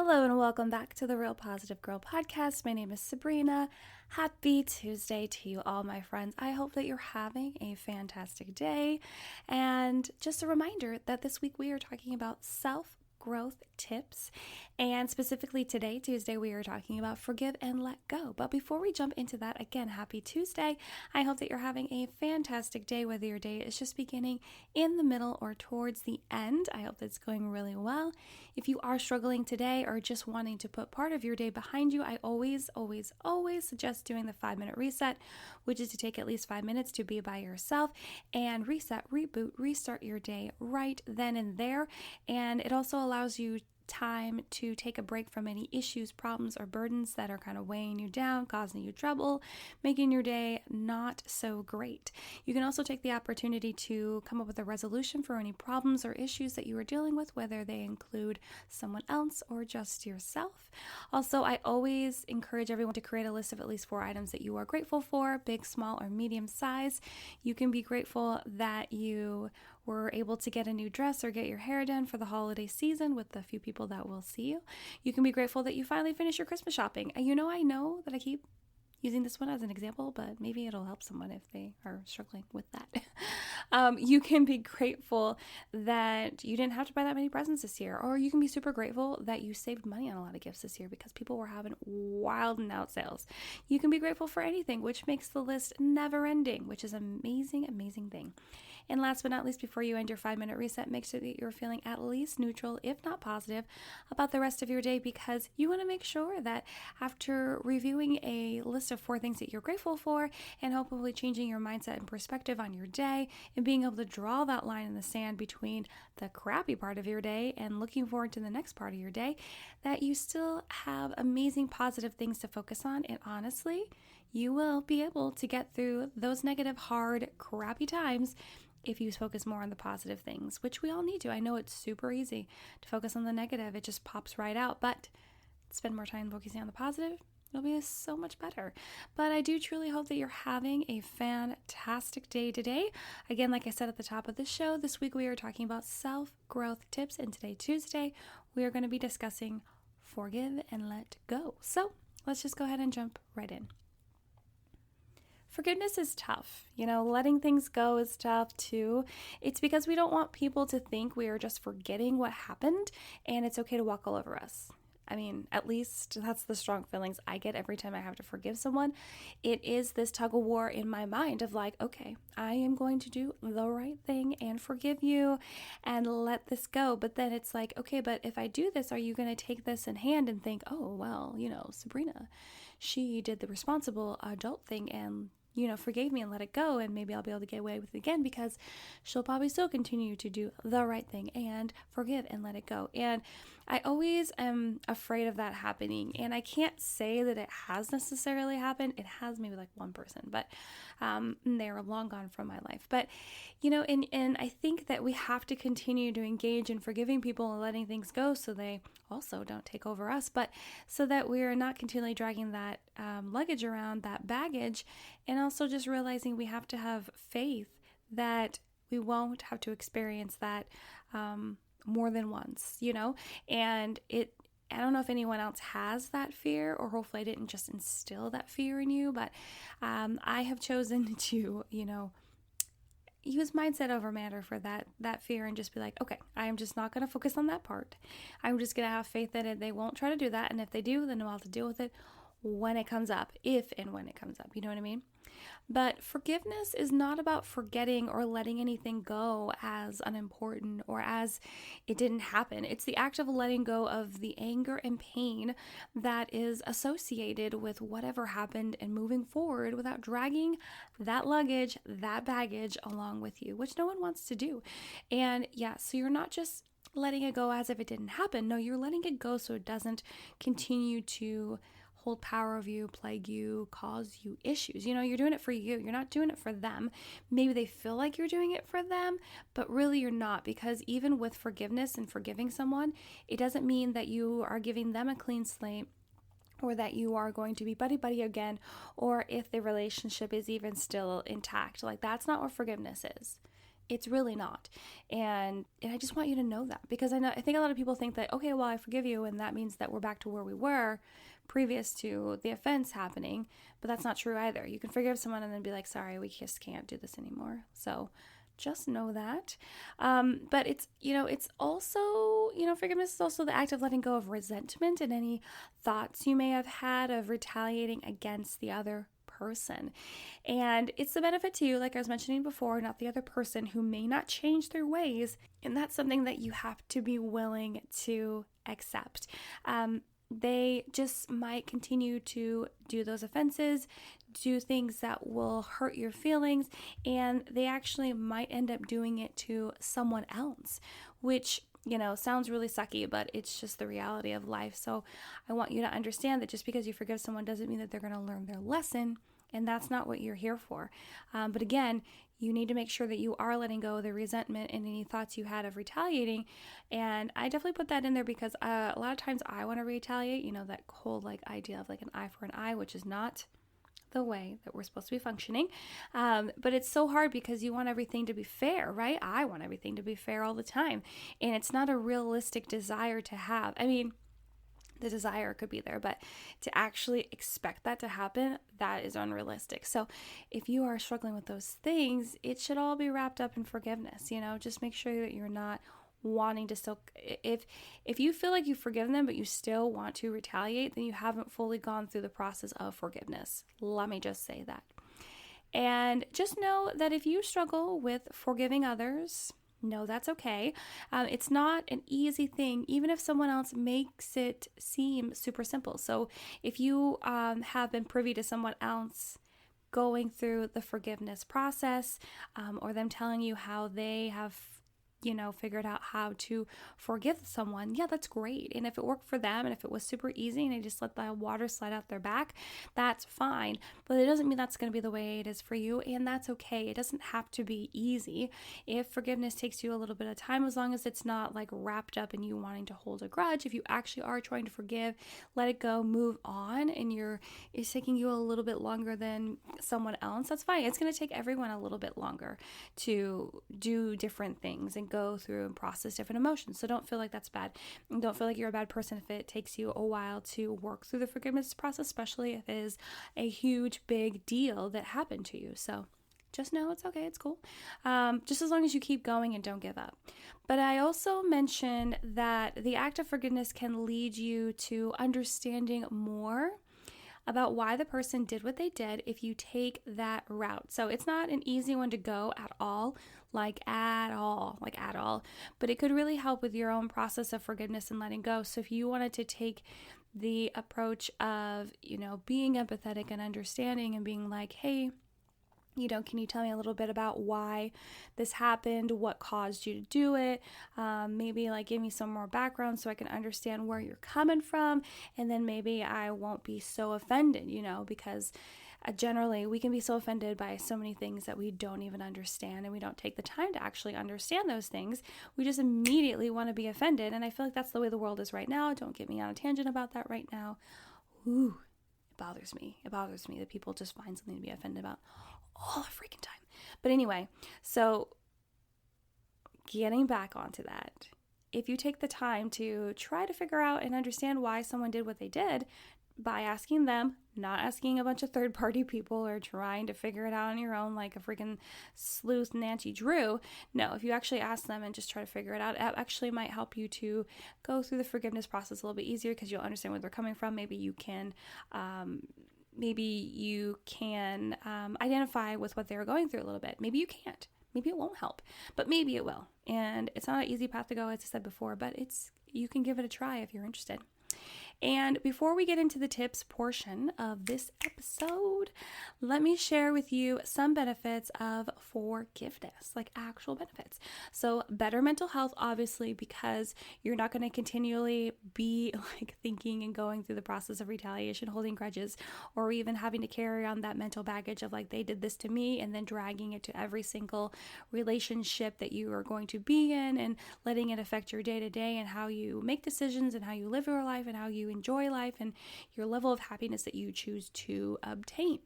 Hello and welcome back to the Real Positive Girl podcast. My name is Sabrina. Happy Tuesday to you all, my friends. I hope that you're having a fantastic day. And just a reminder that this week we are talking about self-growth tips. And specifically today, Tuesday, we are talking about forgive and let go. But before we jump into that, again, happy Tuesday. I hope that you're having a fantastic day, whether your day is just beginning, in the middle, or towards the end. I hope that's going really well. If you are struggling today or just wanting to put part of your day behind you, I always suggest doing the 5-minute reset, which is to take at least 5 minutes to be by yourself and reset, reboot, restart your day right then and there. And it also allows you time to take a break from any issues, problems, or burdens that are kind of weighing you down, causing you trouble, making your day not so great. You can also take the opportunity to come up with a resolution for any problems or issues that you are dealing with, whether they include someone else or just yourself. Also, I always encourage everyone to create a list of at least 4 items that you are grateful for, big, small, or medium size. You can be grateful that you were able to get a new dress or get your hair done for the holiday season with the few people that will see you. You can be grateful that you finally finished your Christmas shopping. I know that I keep using this one as an example, but maybe it'll help someone if they are struggling with that. You can be grateful that you didn't have to buy that many presents this year, or you can be super grateful that you saved money on a lot of gifts this year because people were having wild and out sales. You can be grateful for anything, which makes the list never ending, which is an amazing thing. And last but not least, before you end your 5-minute reset, make sure that you're feeling at least neutral, if not positive, about the rest of your day, because you want to make sure that after reviewing a list of 4 things that you're grateful for and hopefully changing your mindset and perspective on your day and being able to draw that line in the sand between the crappy part of your day and looking forward to the next part of your day, that you still have amazing positive things to focus on. And honestly, you will be able to get through those negative, hard, crappy times if you focus more on the positive things, which we all need to. I know it's super easy to focus on the negative. It just pops right out, but spend more time focusing on the positive. It'll be so much better. But I do truly hope that you're having a fantastic day today. Again, like I said at the top of the show, this week we are talking about self-growth tips. And today, Tuesday, we are going to be discussing forgive and let go. So let's just go ahead and jump right in. Forgiveness is tough. Letting things go is tough too. It's because we don't want people to think we are just forgetting what happened and it's okay to walk all over us. I mean, at least that's the strong feelings I get every time I have to forgive someone. It is this tug of war in my mind of like, okay, I am going to do the right thing and forgive you and let this go. But then it's like, okay, but if I do this, are you going to take this in hand and think, oh, well, Sabrina, she did the responsible adult thing and forgave me and let it go, and maybe I'll be able to get away with it again because she'll probably still continue to do the right thing and forgive and let it go. And I always am afraid of that happening, and I can't say that it has necessarily happened. It has maybe like one person, but they're long gone from my life. But and I think that we have to continue to engage in forgiving people and letting things go so they also don't take over us, but so that we are not continually dragging that luggage around, that baggage, and also just realizing we have to have faith that we won't have to experience that more than once, and I don't know if anyone else has that fear, or hopefully I didn't just instill that fear in you, but I have chosen to, use mindset over matter for that fear and just be like, okay, I am just not going to focus on that part. I'm just going to have faith that they won't try to do that. And if they do, then I'll have to deal with it when it comes up, if and when it comes up. You know what I mean? But forgiveness is not about forgetting or letting anything go as unimportant or as it didn't happen. It's the act of letting go of the anger and pain that is associated with whatever happened and moving forward without dragging that luggage, that baggage along with you, which no one wants to do. And yeah, so you're not just letting it go as if it didn't happen. No, you're letting it go so it doesn't continue to hold power of you, plague you, cause you issues. You're doing it for you. You're not doing it for them. Maybe they feel like you're doing it for them, but really you're not, because even with forgiveness and forgiving someone, it doesn't mean that you are giving them a clean slate or that you are going to be buddy-buddy again, or if the relationship is even still intact. Like, that's not what forgiveness is. It's really not. And I just want you to know that, because I think a lot of people think that, okay, well, I forgive you, and that means that we're back to where we were previous to the offense happening. But that's not true either. You can forgive someone and then be like, sorry, we just can't do this anymore. So just know that. But it's also, forgiveness is also the act of letting go of resentment and any thoughts you may have had of retaliating against the other person. And it's the benefit to you, like I was mentioning before, not the other person, who may not change their ways. And that's something that you have to be willing to accept. They just might continue to do those offenses, do things that will hurt your feelings, and they actually might end up doing it to someone else, which sounds really sucky, but it's just the reality of life. So I want you to understand that just because you forgive someone doesn't mean that they're going to learn their lesson, and that's not what you're here for. But again, you need to make sure that you are letting go of the resentment and any thoughts you had of retaliating. And I definitely put that in there because a lot of times I want to retaliate, that whole idea of an eye for an eye, which is not the way that we're supposed to be functioning. But it's so hard because you want everything to be fair, right? I want everything to be fair all the time. And it's not a realistic desire to have. I mean, the desire could be there, but to actually expect that to happen, that is unrealistic. So if you are struggling with those things, it should all be wrapped up in forgiveness. Just make sure that you're not wanting to still, if you feel like you've forgiven them, but you still want to retaliate, then you haven't fully gone through the process of forgiveness. Let me just say that. And just know that if you struggle with forgiving others, no, that's okay. It's not an easy thing, even if someone else makes it seem super simple. So if you have been privy to someone else going through the forgiveness process, or them telling you how they have figured out how to forgive someone, yeah, that's great. And if it worked for them and if it was super easy and they just let the water slide out their back, that's fine. But it doesn't mean that's going to be the way it is for you, and that's okay. It doesn't have to be easy. If forgiveness takes you a little bit of time, as long as it's not wrapped up in you wanting to hold a grudge, if you actually are trying to forgive, let it go, move on, and it's taking you a little bit longer than someone else, that's fine. It's going to take everyone a little bit longer to do different things and go through and process different emotions. So don't feel like that's bad. And don't feel like you're a bad person if it takes you a while to work through the forgiveness process, especially if it is a huge, big deal that happened to you. So just know it's okay. It's cool. Just as long as you keep going and don't give up. But I also mentioned that the act of forgiveness can lead you to understanding more about why the person did what they did if you take that route. So it's not an easy one to go at all, at all. But it could really help with your own process of forgiveness and letting go. So if you wanted to take the approach of, being empathetic and understanding and being like, hey, can you tell me a little bit about why this happened? What caused you to do it? Maybe give me some more background so I can understand where you're coming from. And then maybe I won't be so offended, because generally we can be so offended by so many things that we don't even understand, and we don't take the time to actually understand those things. We just immediately want to be offended. And I feel like that's the way the world is right now. Don't get me on a tangent about that right now. Ooh, it bothers me. It bothers me that people just find something to be offended about all the freaking time. But anyway, so getting back onto that, if you take the time to try to figure out and understand why someone did what they did by asking them, not asking a bunch of third-party people or trying to figure it out on your own like a freaking sleuth Nancy Drew. No, if you actually ask them and just try to figure it out, it actually might help you to go through the forgiveness process a little bit easier because you'll understand where they're coming from. Maybe you can identify with what they're going through a little bit. Maybe you can't. Maybe it won't help, but maybe it will. And it's not an easy path to go, as I said before, but you can give it a try if you're interested. And before we get into the tips portion of this episode, let me share with you some benefits of forgiveness, actual benefits. So better mental health, obviously, because you're not going to continually be thinking and going through the process of retaliation, holding grudges, or even having to carry on that mental baggage of they did this to me, and then dragging it to every single relationship that you are going to be in and letting it affect your day-to-day and how you make decisions and how you live your life and how you enjoy life and your level of happiness that you choose to obtain.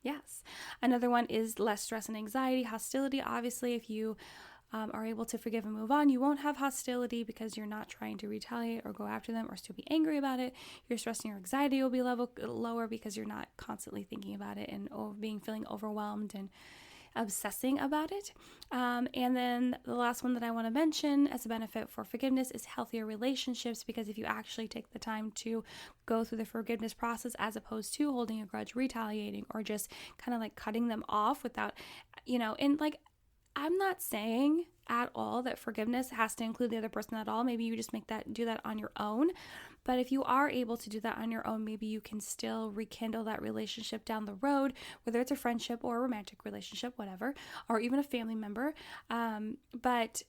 Yes. Another one is less stress and anxiety. Hostility, obviously, if you are able to forgive and move on, you won't have hostility because you're not trying to retaliate or go after them or still be angry about it. Your stress and your anxiety will be lower because you're not constantly thinking about it and feeling overwhelmed and obsessing about it. And then the last one that I want to mention as a benefit for forgiveness is healthier relationships, because if you actually take the time to go through the forgiveness process as opposed to holding a grudge, retaliating, or just kind of like cutting them off without, and like, I'm not saying at all that forgiveness has to include the other person at all. Maybe you just do that on your own. But if you are able to do that on your own, maybe you can still rekindle that relationship down the road, whether it's a friendship or a romantic relationship, whatever, or even a family member. But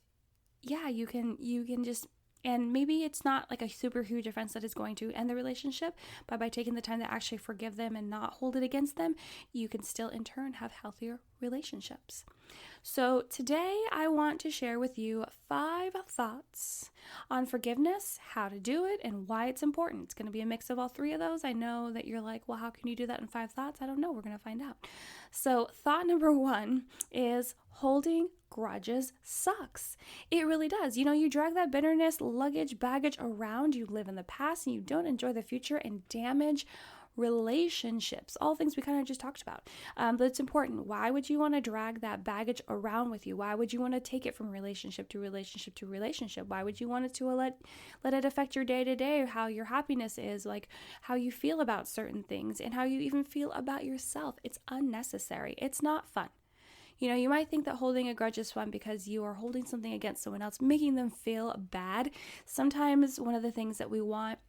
yeah, you can just, and maybe it's not like a super huge offense that is going to end the relationship, but by taking the time to actually forgive them and not hold it against them, you can still in turn have healthier relationships. So today I want to share with you 5 thoughts on forgiveness, how to do it, and why it's important. It's going to be a mix of all 3 of those. I know that you're like, well, how can you do that in 5 thoughts? I don't know. We're going to find out. So thought number 1 is holding grudges sucks. It really does. You drag that bitterness, baggage around. You live in the past and you don't enjoy the future and damage relationships, all things we kind of just talked about. But it's important. Why would you want to drag that baggage around with you? Why would you want to take it from relationship to relationship to relationship? Why would you want it to let it affect your day to day, how your happiness is, like how you feel about certain things and how you even feel about yourself? It's unnecessary. It's not fun. You might think that holding a grudge is fun because you are holding something against someone else, making them feel bad. Sometimes one of the things that we want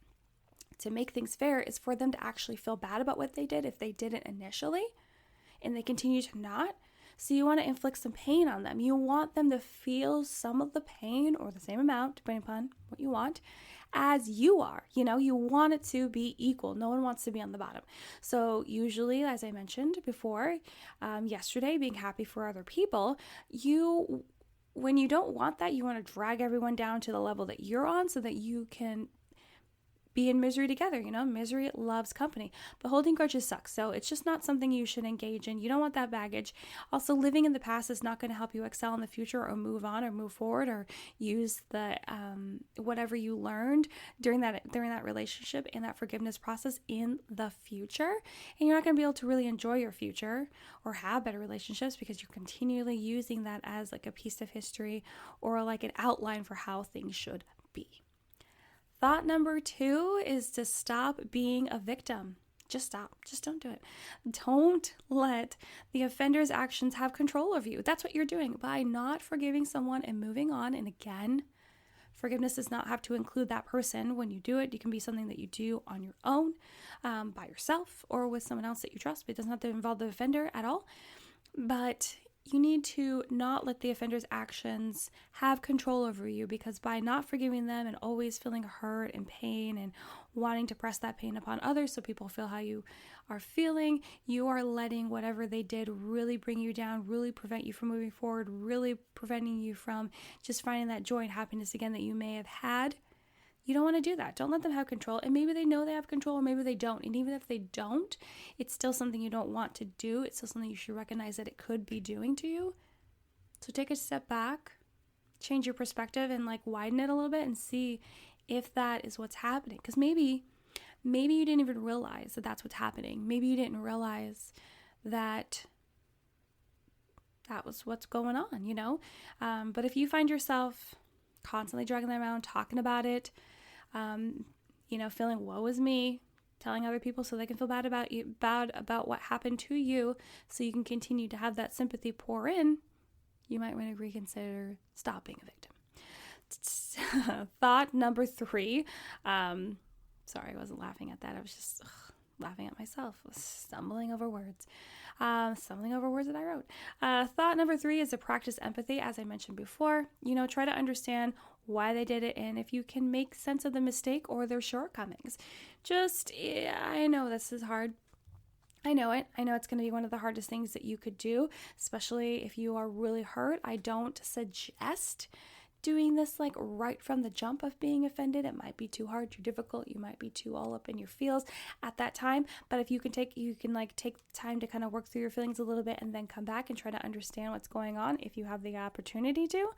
to make things fair is for them to actually feel bad about what they did if they didn't initially and they continue to not. So you want to inflict some pain on them. You want them to feel some of the pain or the same amount, depending upon what you want, as you are. You want it to be equal. No one wants to be on the bottom. So usually, as I mentioned before, yesterday, being happy for other people, when you don't want that, you want to drag everyone down to the level that you're on so that you can be in misery together. Misery loves company, but holding grudges sucks. So it's just not something you should engage in. You don't want that baggage. Also, living in the past is not going to help you excel in the future or move on or move forward or use the whatever you learned during that relationship and that forgiveness process in the future. And you're not going to be able to really enjoy your future or have better relationships because you're continually using that as like a piece of history or like an outline for how things should be. Thought number 2 is to stop being a victim. Just stop. Just don't do it. Don't let the offender's actions have control over you. That's what you're doing by not forgiving someone and moving on. And again, forgiveness does not have to include that person when you do it. It can be something that you do on your own, by yourself, or with someone else that you trust. But it doesn't have to involve the offender at all. But you need to not let the offender's actions have control over you, because by not forgiving them and always feeling hurt and pain and wanting to press that pain upon others so people feel how you are feeling, you are letting whatever they did really bring you down, really prevent you from moving forward, really preventing you from just finding that joy and happiness again that you may have had. You don't want to do that. Don't let them have control. And maybe they know they have control or maybe they don't. And even if they don't, it's still something you don't want to do. It's still something you should recognize that it could be doing to you. So take a step back, change your perspective and like widen it a little bit and see if that is what's happening. Because maybe you didn't even realize that that's what's happening. Maybe you didn't realize that was what's going on, But if you find yourself constantly dragging them around, talking about it, feeling woe is me, telling other people so they can feel bad about you, about what happened to you, so you can continue to have that sympathy pour in, you might want to reconsider stopping a victim. Thought number 3, sorry, I wasn't laughing at that. I was just laughing at myself, stumbling over words that I wrote. Thought number 3 is to practice empathy, as I mentioned before. Try to understand why they did it and if you can make sense of the mistake or their shortcomings. I know this is hard. I know it. I know it's going to be one of the hardest things that you could do, especially if you are really hurt. I don't suggest doing this like right from the jump of being offended. It might be too hard, too difficult. You might be too all up in your feels at that time. But if you can take time to kind of work through your feelings a little bit and then come back and try to understand what's going on. If you have the opportunity to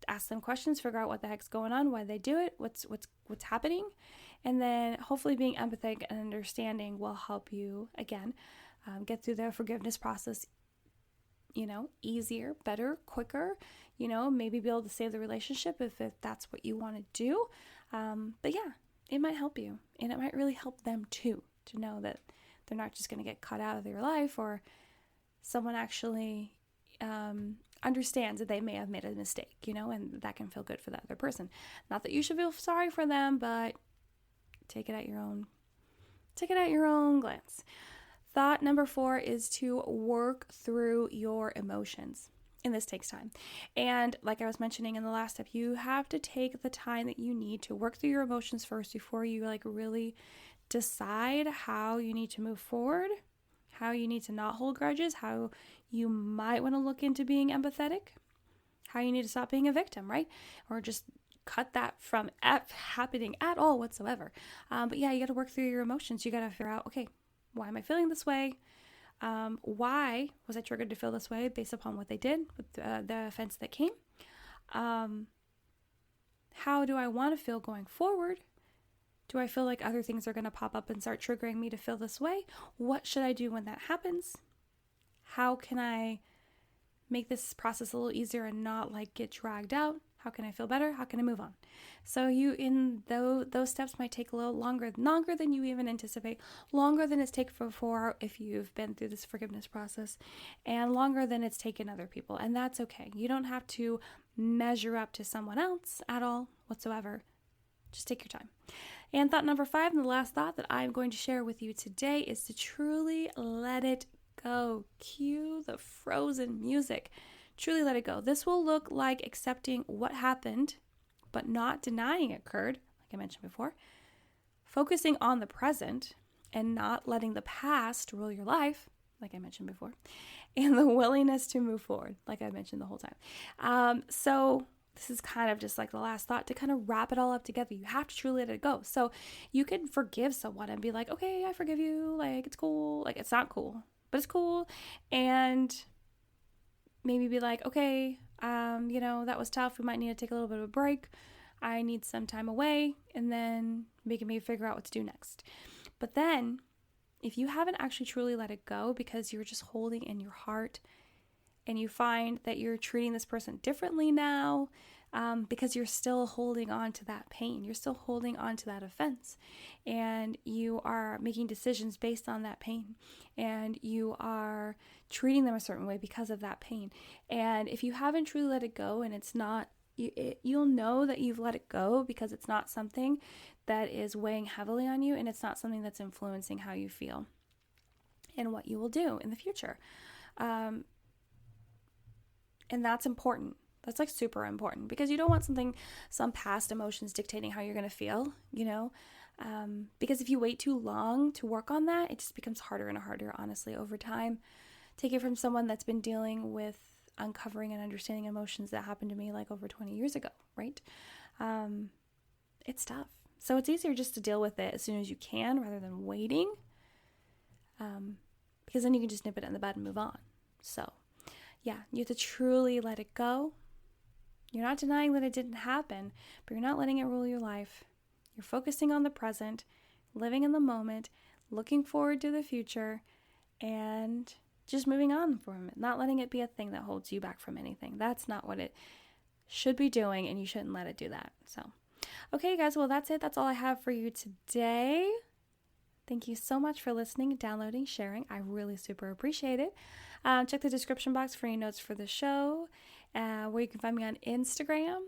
ask them questions, figure out what the heck's going on, why they do it, what's happening. And then hopefully being empathetic and understanding will help you, again, get through the forgiveness process, easier, better, quicker, maybe be able to save the relationship if that's what you want to do. But yeah, it might help you, and it might really help them too, to know that they're not just going to get cut out of your life, or someone actually understands that they may have made a mistake, and that can feel good for the other person. Not that you should feel sorry for them, but take it at your own glance. Thought number 4 is to work through your emotions. And this takes time. And like I was mentioning in the last step, you have to take the time that you need to work through your emotions first before you really decide how you need to move forward, how you need to not hold grudges, how you might want to look into being empathetic, how you need to stop being a victim, right? Or just cut that from happening at all whatsoever. But yeah, you got to work through your emotions. You got to figure out, okay, why am I feeling this way? Why was I triggered to feel this way based upon what they did with the offense that came? How do I want to feel going forward? Do I feel like other things are going to pop up and start triggering me to feel this way? What should I do when that happens? How can I make this process a little easier and not get dragged out? How can I feel better? How can I move on? So those steps might take a little longer than you even anticipate, longer than it's taken before if you've been through this forgiveness process, and longer than it's taken other people. And that's okay. You don't have to measure up to someone else at all whatsoever. Just take your time. And thought number 5, and the last thought that I'm going to share with you today, is to truly let it go. Cue the frozen music. Truly let it go. This will look like accepting what happened, but not denying it occurred, like I mentioned before. Focusing on the present and not letting the past rule your life, like I mentioned before. And the willingness to move forward, like I mentioned the whole time. So this is kind of just like the last thought to kind of wrap it all up together. You have to truly let it go. So you can forgive someone and be like, okay, I forgive you. It's cool. It's not cool, but it's cool. And maybe be like, okay, that was tough. We might need to take a little bit of a break. I need some time away, and then making me figure out what to do next. But then if you haven't actually truly let it go because you're just holding in your heart, and you find that you're treating this person differently now, because you're still holding on to that pain, you're still holding on to that offense, and you are making decisions based on that pain, and you are treating them a certain way because of that pain. And if you haven't truly let it go, and it's not, you'll know that you've let it go because it's not something that is weighing heavily on you, and it's not something that's influencing how you feel and what you will do in the future. And that's important. That's super important, because you don't want some past emotions dictating how you're going to feel, because if you wait too long to work on that, it just becomes harder and harder, honestly, over time. Take it from someone that's been dealing with uncovering and understanding emotions that happened to me over 20 years ago, right? It's tough. So it's easier just to deal with it as soon as you can rather than waiting, because then you can just nip it in the bud and move on. So yeah, you have to truly let it go. You're not denying that it didn't happen, but you're not letting it rule your life. You're focusing on the present, living in the moment, looking forward to the future, and just moving on from it, not letting it be a thing that holds you back from anything. That's not what it should be doing, and you shouldn't let it do that. So, okay, guys, well, that's it. That's all I have for you today. Thank you so much for listening, downloading, sharing. I really super appreciate it. Check the description box for any notes for the show, where you can find me on Instagram,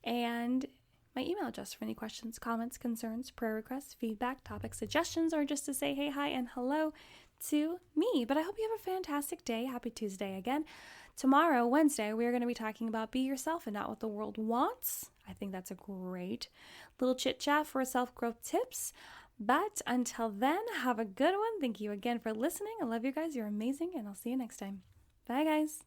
and my email address for any questions, comments, concerns, prayer requests, feedback, topic suggestions, or just to say hey, hi, and hello to me. But I hope you have a fantastic day. Happy Tuesday again. Tomorrow, Wednesday, we are going to be talking about be yourself and not what the world wants. I think that's a great little chit chat for self-growth tips. But until then, have a good one. Thank you again for listening. I love you guys. You're amazing. And I'll see you next time. Bye, guys.